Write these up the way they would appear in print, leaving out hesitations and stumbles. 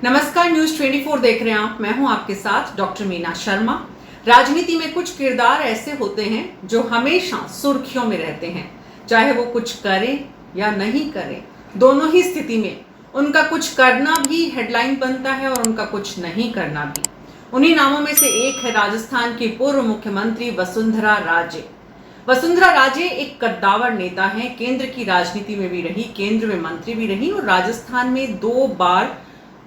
नमस्कार, न्यूज 24 देख रहे हैं आप। मैं हूं आपके साथ डॉक्टर मीना शर्मा। राजनीति में कुछ किरदार ऐसे होते हैं जो हमेशा सुर्खियों में रहते हैं, चाहे वो कुछ करें या नहीं करें। दोनों ही स्थिति में उनका कुछ करना भी हेडलाइन बनता है और उनका कुछ नहीं करना भी। उन्हीं नामों में से एक है राजस्थान की पूर्व मुख्यमंत्री वसुंधरा राजे। वसुंधरा राजे एक कद्दावर नेता हैं, केंद्र की राजनीति में भी रही, केंद्र में मंत्री भी रही और राजस्थान में 2 बार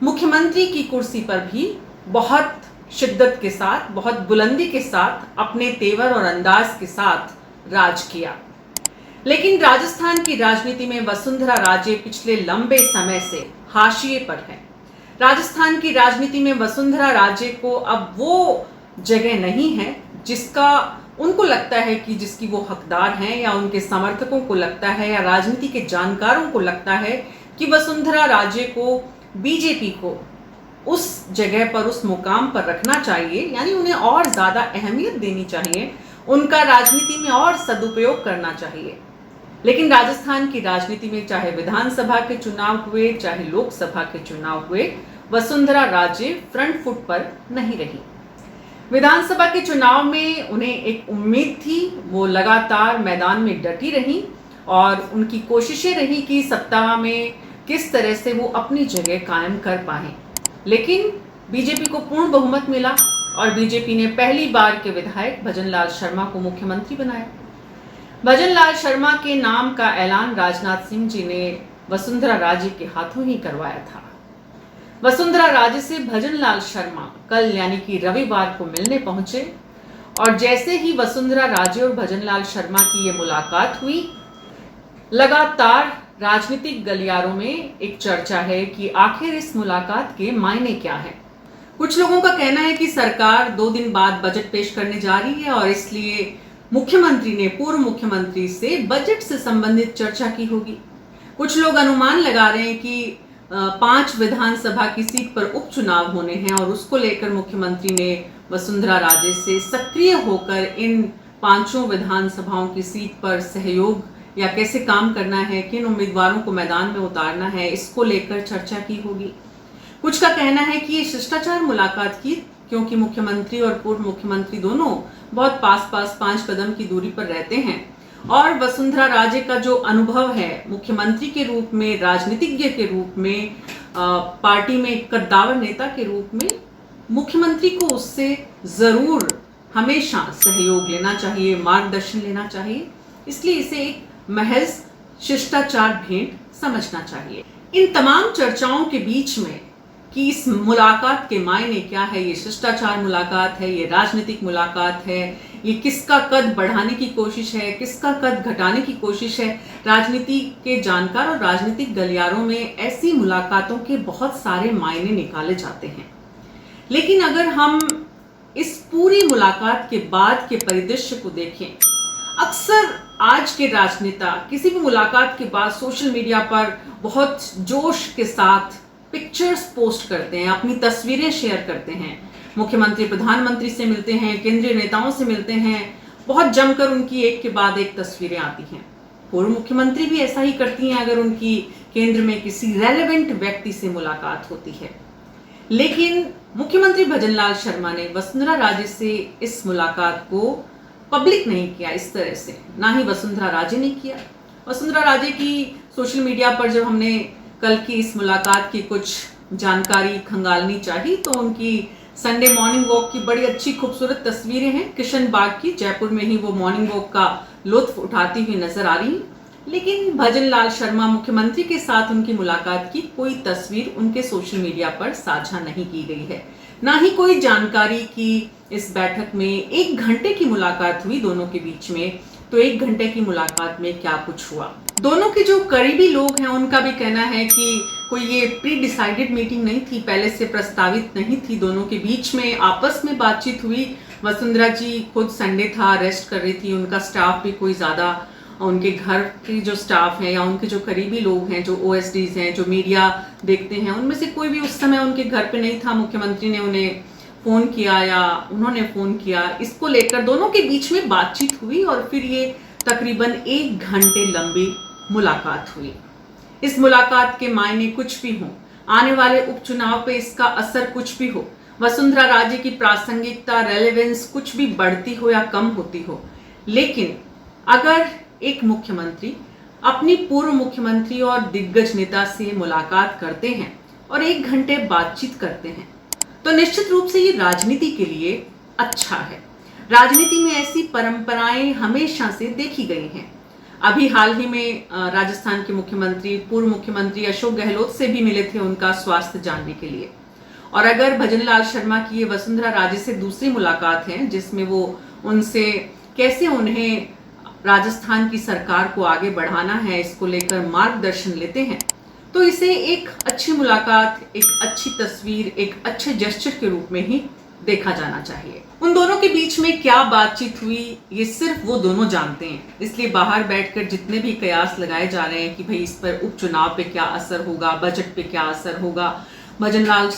मुख्यमंत्री की कुर्सी पर भी बहुत शिद्दत के साथ, बहुत बुलंदी के साथ, अपने तेवर और अंदाज के साथ राज किया। लेकिन राजस्थान की राजनीति में वसुंधरा राजे पिछले लंबे समय से हाशिए पर है। राजस्थान की राजनीति में वसुंधरा राजे को अब वो जगह नहीं है जिसका उनको लगता है कि जिसकी वो हकदार हैं, या उनके समर्थकों को लगता है, या राजनीति के जानकारों को लगता है कि वसुंधरा राजे को, बीजेपी को उस जगह पर, उस मुकाम पर रखना चाहिए, यानी उन्हें और ज्यादा अहमियत देनी चाहिए, उनका राजनीति में और सदुपयोग करना चाहिए। लेकिन राजस्थान की राजनीति में चाहे विधानसभा के चुनाव हुए, चाहे लोकसभा के चुनाव हुए, वसुंधरा राजे फ्रंट फुट पर नहीं रही। विधानसभा के चुनाव में उन्हें एक उम्मीद थी, वो लगातार मैदान में डटी रही और उनकी कोशिशें रही कि सत्ता में किस तरह से वो अपनी जगह कायम कर पाए। लेकिन बीजेपी को पूर्ण बहुमत मिला और बीजेपी ने पहली बार के विधायक भजनलाल शर्मा को मुख्यमंत्री बनाया। भजनलाल शर्मा के नाम का ऐलान राजनाथ सिंह जी ने वसुंधरा राजे के हाथों ही करवाया था। वसुंधरा राजे से भजनलाल शर्मा कल यानी कि रविवार को मिलने पहुंचे और जैसे ही वसुंधरा राजे और भजनलाल शर्मा की ये मुलाकात हुई, लगातार राजनीतिक गलियारों में एक चर्चा है कि आखिर इस मुलाकात के मायने क्या हैं। कुछ लोगों का कहना है कि सरकार 2 दिन बाद बजट पेश करने जा रही है और इसलिए मुख्यमंत्री ने पूर्व मुख्यमंत्री से बजट से संबंधित चर्चा की होगी। कुछ लोग अनुमान लगा रहे हैं कि 5 विधानसभा की सीट पर उपचुनाव होने हैं और उसको लेकर मुख्यमंत्री ने वसुंधरा राजे से सक्रिय होकर इन 5 विधानसभाओं की सीट पर सहयोग या कैसे काम करना है, किन उम्मीदवारों को मैदान में उतारना है, इसको लेकर चर्चा की होगी। कुछ का कहना है कि ये शिष्टाचार मुलाकात की, क्योंकि मुख्यमंत्री और पूर्व मुख्यमंत्री दोनों बहुत पास 5 कदम की दूरी पर रहते हैं और वसुंधरा राजे का जो अनुभव है मुख्यमंत्री के रूप में, राजनीतिज्ञ के रूप में, पार्टी में एक कद्दावर नेता के रूप में, मुख्यमंत्री को उससे जरूर हमेशा सहयोग लेना चाहिए, मार्गदर्शन लेना चाहिए। इसलिए इसे एक महज शिष्टाचार भेंट समझना चाहिए। इन तमाम चर्चाओं के बीच में कि इस मुलाकात के मायने क्या है, ये शिष्टाचार मुलाकात है, ये राजनीतिक मुलाकात है, ये किसका कद बढ़ाने की कोशिश है, किसका कद घटाने की कोशिश है, राजनीति के जानकार और राजनीतिक गलियारों में ऐसी मुलाकातों के बहुत सारे मायने निकाले जाते हैं। लेकिन अगर हम इस पूरी मुलाकात के बाद के परिदृश्य को देखें, अक्सर आज के राजनेता किसी भी मुलाकात के बाद सोशल मीडिया पर बहुत जोश के साथ पिक्चर्स पोस्ट करते हैं, अपनी तस्वीरें शेयर करते हैं, मुख्यमंत्री प्रधानमंत्री से मिलते हैं, केंद्रीय नेताओं से मिलते हैं, बहुत जमकर उनकी एक के बाद एक तस्वीरें आती हैं। पूर्व मुख्यमंत्री भी ऐसा ही करती हैं अगर उनकी केंद्र में किसी रेलेवेंट व्यक्ति से मुलाकात होती है। लेकिन मुख्यमंत्री भजनलाल शर्मा ने वसुंधरा राजे से इस मुलाकात को पब्लिक नहीं किया इस तरह से, ना ही वसुंधरा राजे ने किया। वसुंधरा राजे की सोशल मीडिया पर जब हमने कल की इस मुलाकात की कुछ जानकारी खंगालनी चाहिए तो उनकी संडे मॉर्निंग वॉक की बड़ी अच्छी खूबसूरत तस्वीरें हैं किशन बाग की। जयपुर में ही वो मॉर्निंग वॉक का लुत्फ उठाती हुई नजर आ रही। लेकिन भजनलाल शर्मा मुख्यमंत्री के साथ उनकी मुलाकात की कोई तस्वीर उनके सोशल मीडिया पर साझा नहीं की गई है, ना ही कोई जानकारी की इस बैठक में 1 घंटे की मुलाकात हुई दोनों के बीच में, तो 1 घंटे की मुलाकात में क्या कुछ हुआ। दोनों के जो करीबी लोग हैं उनका भी कहना है कि कोई ये प्री डिसाइडेड मीटिंग नहीं थी, पहले से प्रस्तावित नहीं थी, दोनों के बीच में आपस में बातचीत हुई। वसुंधरा जी खुद संडे था, रेस्ट कर रही थी, उनका स्टाफ भी कोई ज्यादा, उनके घर के जो स्टाफ है या उनके जो करीबी लोग हैं, जो OSDs हैं, जो मीडिया देखते हैं, उनमें से कोई भी उस समय उनके घर पे नहीं था। मुख्यमंत्री ने उन्हें फोन किया या उन्होंने फोन किया, इसको लेकर दोनों के बीच में बातचीत हुई और फिर ये तकरीबन 1 घंटे लंबी मुलाकात हुई। इस मुलाकात के मायने कुछ भी हों, आने वाले उपचुनाव पे इसका असर कुछ भी हो, वसुंधरा राजे की प्रासंगिकता, रेलेवेंस कुछ भी बढ़ती हो या कम होती हो, लेकिन अगर एक मुख्यमंत्री अपनी पूर्व मुख्यमंत्री और दिग्गज नेता से मुलाकात करते हैं और 1 घंटे बातचीत करते हैं, तो निश्चित रूप से ये राजनीति के लिए अच्छा है। राजनीति में ऐसी परंपराएं हमेशा से देखी गई हैं। अभी हाल ही में राजस्थान के मुख्यमंत्री, पूर्व मुख्यमंत्री अशोक गहलोत से भी मिले थे उनका स्वास्थ्य जानने के लिए। और अगर भजनलाल शर्मा की ये वसुंधरा राजे से दूसरी मुलाकात है जिसमें वो उनसे कैसे उन्हें राजस्थान की सरकार को आगे बढ़ाना है इसको लेकर मार्गदर्शन लेते हैं, तो इसे एक अच्छी मुलाकात, एक अच्छी तस्वीर, एक अच्छे जेस्चर के रूप में ही देखा जाना चाहिए। उन दोनों के बीच में क्या बातचीत हुई ये सिर्फ वो दोनों जानते हैं, इसलिए बाहर बैठकर जितने भी कयास लगाए जा रहे हैं कि भाई इस पर उपचुनाव पे क्या असर होगा, बजट पे क्या असर होगा, भजनलाल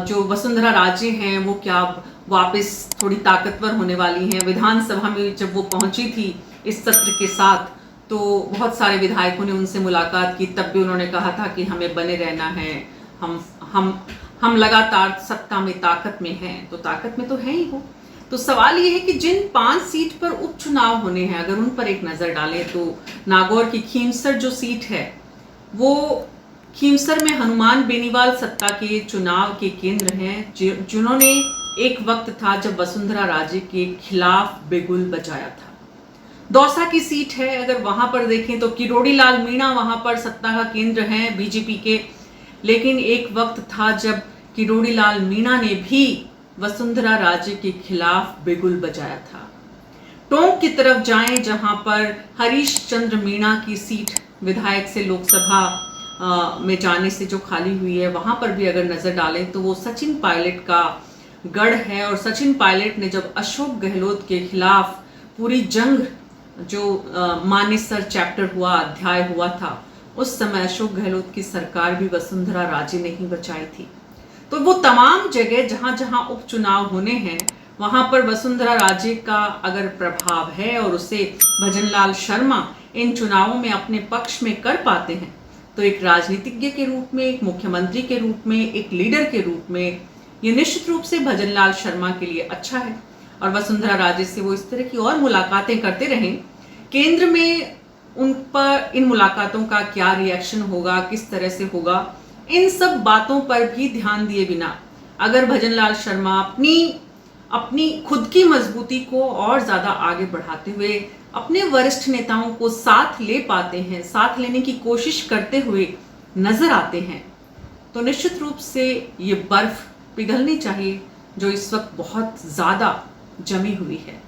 जो वसुंधरा राजे हैं वो क्या वापस थोड़ी ताकतवर होने वाली हैं। विधानसभा में जब वो पहुंची थी इस सत्र के साथ, तो बहुत सारे विधायकों ने उनसे मुलाकात की, तब भी उन्होंने कहा था कि हमें बने रहना है, हम लगातार सत्ता में, ताकत में हैं, तो ताकत में तो है ही वो। तो सवाल ये है कि जिन 5 सीट पर उपचुनाव होने हैं, अगर उन पर एक नजर डालें तो नागौर की खींवसर जो सीट है, वो खींवसर में हनुमान बेनीवाल सत्ता के चुनाव के केंद्र हैं, जिन्होंने एक वक्त था जब वसुंधरा राजे के खिलाफ बिगुल बजाया था। दौसा की सीट है, अगर वहां पर देखें तो किरोड़ी लाल मीणा वहां पर सत्ता का केंद्र है बीजेपी के, लेकिन एक वक्त था जब किरोड़ी लाल मीणा ने भी वसुंधरा राजे के खिलाफ बिगुल बजाया था। टोंक की तरफ जाएं जहां पर हरीश चंद्र मीणा की सीट विधायक से लोकसभा में जाने से जो खाली हुई है, वहां पर भी अगर नजर डालें तो वो सचिन पायलट का गढ़ है। और सचिन पायलट ने जब अशोक गहलोत के खिलाफ पूरी जंग जो मानेसर चैप्टर हुआ, अध्याय हुआ था, उस समय अशोक गहलोत की सरकार भी वसुंधरा राजे ने ही बचाई थी। तो वो तमाम जगह जहां जहां उपचुनाव होने हैं वहां पर वसुंधरा राजे का अगर प्रभाव है और उसे भजनलाल शर्मा इन चुनावों में अपने पक्ष में कर पाते हैं, तो एक राजनीतिज्ञ के रूप में, एक मुख्यमंत्री के रूप में, एक लीडर के रूप में ये निश्चित रूप से भजनलाल शर्मा के लिए अच्छा है। और वसुंधरा राजे से वो इस तरह की और मुलाकातें करते रहें। केंद्र में उन पर इन मुलाकातों का क्या रिएक्शन होगा, किस तरह से होगा, इन सब बातों पर भी ध्यान दिए बिना अगर भजनलाल शर्मा अपनी खुद की मजबूती को और ज्यादा आगे बढ़ाते हुए अपने वरिष्ठ नेताओं को साथ ले पाते हैं, साथ लेने की कोशिश करते हुए नजर आते हैं, तो निश्चित रूप से ये बर्फ पिघलनी चाहिए जो इस वक्त बहुत ज्यादा जमी हुई है।